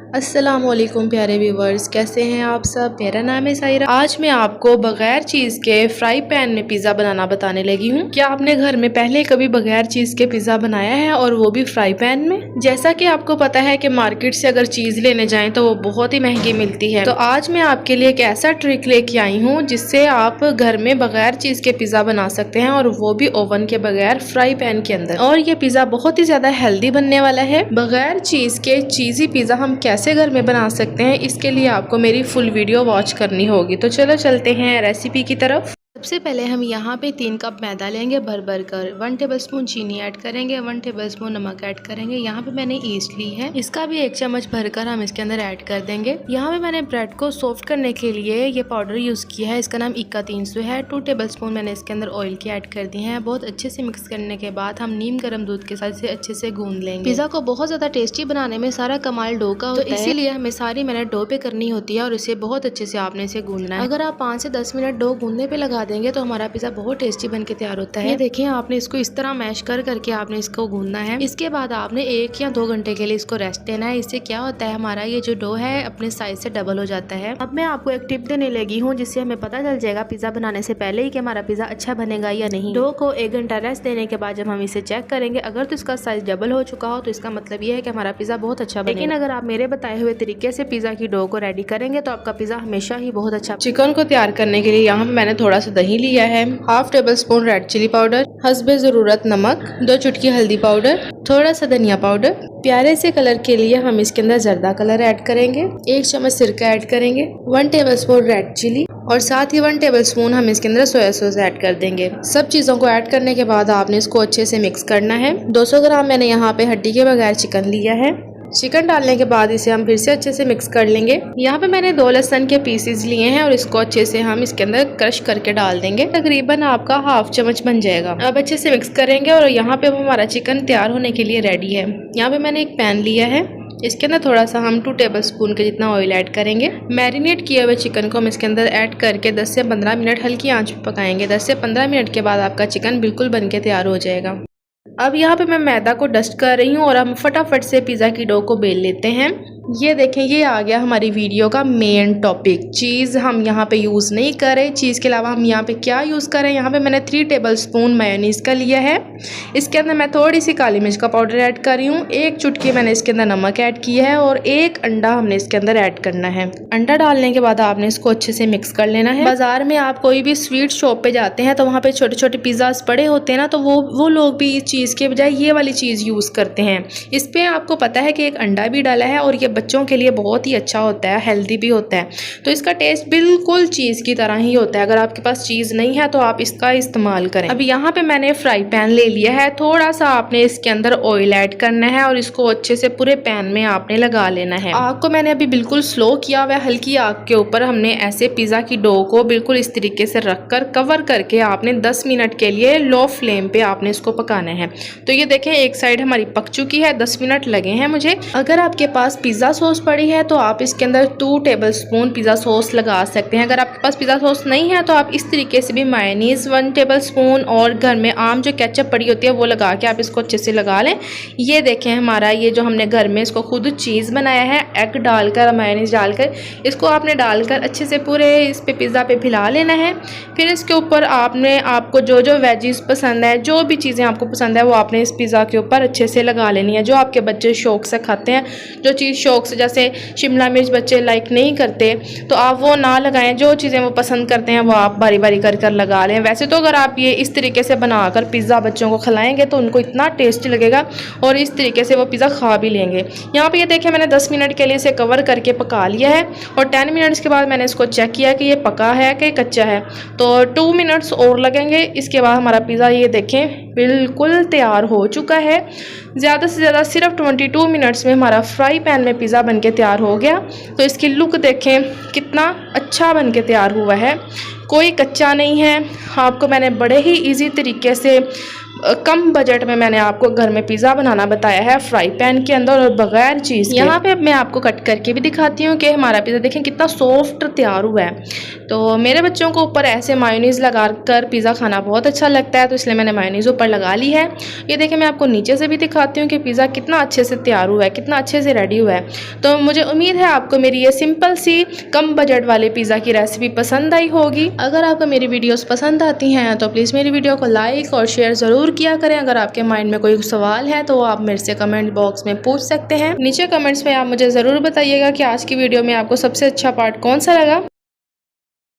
अस्सलामुअलैकुम प्यारे व्यूवर्स, कैसे हैं आप सब। मेरा नाम है सायरा। आज मैं आपको बगैर चीज़ के फ्राई पैन में पिज़्ज़ा बनाना बताने लगी हूँ। क्या आपने घर में पहले कभी बगैर चीज़ के पिज़्ज़ा बनाया है, और वो भी फ्राई पैन में। जैसा कि आपको पता है कि मार्केट से अगर चीज़ लेने जाएं तो वो बहुत ही महंगी मिलती है। तो आज मैं आपके लिए एक ऐसा ट्रिक लेके आई हूँ जिससे आप घर में बगैर चीज़ के पिज़्ज़ा बना सकते हैं, और वो भी ओवन के बगैर फ्राई पैन के अंदर। और ये पिज़्ज़ा बहुत ही ज़्यादा हेल्दी बनने वाला है। बगैर चीज़ के चीज़ी पिज़्ज़ा हम कैसे घर में बना सकते हैं, इसके लिए आपको मेरी फुल वीडियो वॉच करनी होगी। तो चलो चलते हैं रेसिपी की तरफ। सबसे पहले हम यहाँ पे 3 कप मैदा लेंगे भर कर। 1 टेबलस्पून चीनी ऐड करेंगे, 1 टेबलस्पून नमक ऐड करेंगे। यहाँ पे मैंने ईस्ट ली है, इसका भी 1 चम्मच भरकर हम इसके अंदर ऐड कर देंगे। यहाँ पे मैंने ब्रेड को सॉफ्ट करने के लिए ये पाउडर यूज किया है, इसका नाम इक्का 300 है। 2 टेबलस्पून मैंने इसके अंदर ऑयल के ऐड कर दिए हैं। बहुत अच्छे से मिक्स करने के बाद हम नीम गर्म दूध के साथ इसे अच्छे से गूंद लेंगे। पिज्जा को बहुत ज्यादा टेस्टी बनाने में सारा कमाल डो का होता है, इसीलिए हमें सारी मेहनत डो पे करनी होती है, और इसे बहुत अच्छे से आपने इसे गूंदना है। अगर आप 5 से 10 मिनट डो गूंदने पे लगा देंगे तो हमारा पिज़्ज़ा बहुत टेस्टी बन के तैयार होता है। ये देखिए, आपने इसको इस तरह मैश करके आपने इसको गूंदना है। इसके बाद आपने 1 या 2 घंटे के लिए इसको रेस्ट देना है। इससे क्या होता है, हमारा ये जो डो है अपने साइज से डबल हो जाता है। अब मैं आपको एक टिप देने लगी हूँ जिससे हमें पता चल जाएगा पिज़्ज़ा बनाने से पहले ही कि हमारा पिज़्ज़ा अच्छा बनेगा या नहीं। डो को 1 घंटा रेस्ट देने के बाद जब हम इसे चेक करेंगे, अगर तो इसका साइज डबल हो चुका हो तो इसका मतलब ये है कि हमारा पिज़्ज़ा बहुत अच्छा बनेगा। लेकिन अगर आप मेरे बताए हुए तरीके से पिज़्ज़ा की डो को रेडी करेंगे तो आपका पिज़्ज़ा हमेशा ही बहुत अच्छा। चिकन को तैयार करने के लिए यहाँ पे मैंने थोड़ा सा दही लिया है, 1/2 टेबलस्पून रेड चिली पाउडर, हस्बे ज़रूरत नमक, 2 चुटकी हल्दी पाउडर, थोड़ा सा धनिया पाउडर। प्यारे से कलर के लिए हम इसके अंदर जर्दा कलर ऐड करेंगे, 1 चम्मच सिरका ऐड करेंगे, 1 टेबलस्पून रेड चिली, और साथ ही 1 टेबलस्पून हम इसके अंदर सोया सॉस ऐड कर देंगे। सब चीज़ों को ऐड करने के बाद आपने इसको अच्छे से मिक्स करना है। 200 ग्राम मैंने यहाँ पे हड्डी के बगैर चिकन लिया है। चिकन डालने के बाद इसे हम फिर से अच्छे से मिक्स कर लेंगे। यहाँ पे मैंने 2 लहसुन के पीसेस लिए हैं, और इसको अच्छे से हम इसके अंदर क्रश करके डाल देंगे। तकरीबन आपका 1/2 चम्मच बन जाएगा। अब अच्छे से मिक्स करेंगे, और यहाँ पे हमारा चिकन तैयार होने के लिए रेडी है। यहाँ पे मैंने एक पैन लिया है, इसके अंदर थोड़ा सा हम 2 टेबलस्पून के जितना ऑयल ऐड करेंगे। मैरिनेट किए हुए चिकन को हम इसके अंदर ऐड करके 10 से 15 मिनट हल्की आंच पे पकाएंगे। 10 से 15 मिनट के बाद आपका चिकन बिल्कुल बन के तैयार हो जाएगा। अब यहाँ पे मैं मैदा को डस्ट कर रही हूँ, और हम फटाफट से पिज़्ज़ा की डो को बेल लेते हैं। ये देखें, ये आ गया हमारी वीडियो का मेन टॉपिक। चीज़ हम यहाँ पे यूज़ नहीं करें। चीज़ के अलावा हम यहाँ पे क्या यूज़ करें, यहाँ पे मैंने 3 टेबलस्पून मेयोनीज़ का लिया है। इसके अंदर मैं थोड़ी सी काली मिर्च का पाउडर ऐड कर रही हूँ, 1 चुटकी मैंने इसके अंदर नमक ऐड किया है, और 1 अंडा हमने इसके अंदर ऐड करना है। अंडा डालने के बाद आपने इसको अच्छे से मिक्स कर लेना है। बाजार में आप कोई भी स्वीट शॉप पे जाते हैं तो वहाँ पे छोटे छोटे पिज़्ज़ाज पड़े होते हैं ना, तो वो लोग भी इस चीज़ के बजाय ये वाली चीज़ यूज़ करते हैं। इस पर आपको पता है कि एक अंडा भी डाला है, और ये बच्चों के लिए बहुत ही अच्छा होता है, हेल्दी भी होता है। तो इसका टेस्ट बिल्कुल चीज़ की तरह ही होता है। अगर आपके पास चीज़ नहीं है तो आप इसका इस्तेमाल करें। अब यहाँ पे मैंने फ्राई पैन ले लिया है। थोड़ा सा आपने इसके अंदर ऑयल ऐड करना है, और इसको अच्छे से पूरे पैन में आपने लगा लेना है। आग को मैंने अभी बिल्कुल स्लो किया हुआ है। हल्की आग के ऊपर हमने ऐसे पिज़्ज़ा की डो को बिल्कुल इस तरीके से रखकर कवर करके आपने 10 मिनट के लिए लो फ्लेम पे आपने इसको पकाना है। तो ये देखें, एक साइड हमारी पक चुकी है, 10 मिनट लगे हैं मुझे। अगर आपके पास पिज़्ज़ा सॉस पड़ी है तो आप इसके अंदर 2 टेबलस्पून पिज़्ज़ा सॉस लगा सकते हैं। अगर आपके पास पिज़्ज़ा सॉस नहीं है तो आप इस तरीके से भी मेयोनीज़ 1 टेबलस्पून, और घर में आम जो केचप पड़ी होती है वो लगा के आप इसको अच्छे से लगा लें। ये देखें, हमारा ये जो हमने घर में इसको खुद चीज़ बनाया है, एग डालकर मेयोनीज़ डालकर, इसको आपने डालकर अच्छे से पूरे इस पे पिज़्ज़ा पे फैला लेना है। फिर इसके ऊपर आपको जो जो वेजीज पसंद है, जो भी चीज़ें आपको पसंद है वो आपने इस पिज़्ज़ा के ऊपर अच्छे से लगा लेनी है। जो आपके बच्चे शौक से खाते हैं, जो चीज़ शौक से, जैसे शिमला मिर्च बच्चे लाइक नहीं करते तो आप वो ना लगाएं। जो चीज़ें वो पसंद करते हैं वो आप बारी बारी कर लगा लें। वैसे तो अगर आप ये इस तरीके से बनाकर पिज़्ज़ा बच्चों को खिलाएंगे तो उनको इतना टेस्टी लगेगा, और इस तरीके से वो पिज़्ज़ा खा भी लेंगे। यहाँ पे ये देखें, मैंने 10 मिनट के लिए इसे कवर करके पका लिया है, और 10 मिनट्स के बाद मैंने इसको चेक किया कि ये पका है कि कच्चा है। तो 2 मिनट्स और लगेंगे। इसके बाद हमारा पिज़्ज़ा ये देखें बिल्कुल तैयार हो चुका है। ज़्यादा से ज़्यादा सिर्फ 22 मिनट्स में हमारा फ्राई पैन में पिज़्ज़ा बन के तैयार हो गया। तो इसकी लुक देखें कितना अच्छा बन के तैयार हुआ है, कोई कच्चा नहीं है। आपको मैंने बड़े ही इजी तरीके से कम बजट में मैंने आपको घर में पिज़्ज़ा बनाना बताया है फ्राई पैन के अंदर और बगैर चीज़। यहाँ पे मैं आपको कट करके भी दिखाती हूँ कि हमारा पिज़्ज़ा देखें कितना सॉफ्ट तैयार हुआ है। तो मेरे बच्चों को ऊपर ऐसे मायोनीज़ लगा कर पिज़्ज़ा खाना बहुत अच्छा लगता है, तो इसलिए मैंने मायोनीज़ ऊपर लगा ली है। ये देखें मैं आपको नीचे से भी दिखाती हूँ कि पिज़्ज़ा कितना अच्छे से तैयार हुआ है, कितना अच्छे से रेडी हुआ है। तो मुझे उम्मीद है आपको मेरी ये सिंपल सी कम बजट वाले पिज़्ज़ा की रेसिपी पसंद आई होगी। अगर आपको मेरी वीडियोस पसंद आती हैं तो प्लीज़ मेरी वीडियो को लाइक और शेयर ज़रूर किया करें। अगर आपके माइंड में कोई सवाल है तो आप मेरे से कमेंट बॉक्स में पूछ सकते हैं। नीचे कमेंट्स में आप मुझे ज़रूर बताइएगा कि आज की वीडियो में आपको सबसे अच्छा पार्ट कौन सा लगा।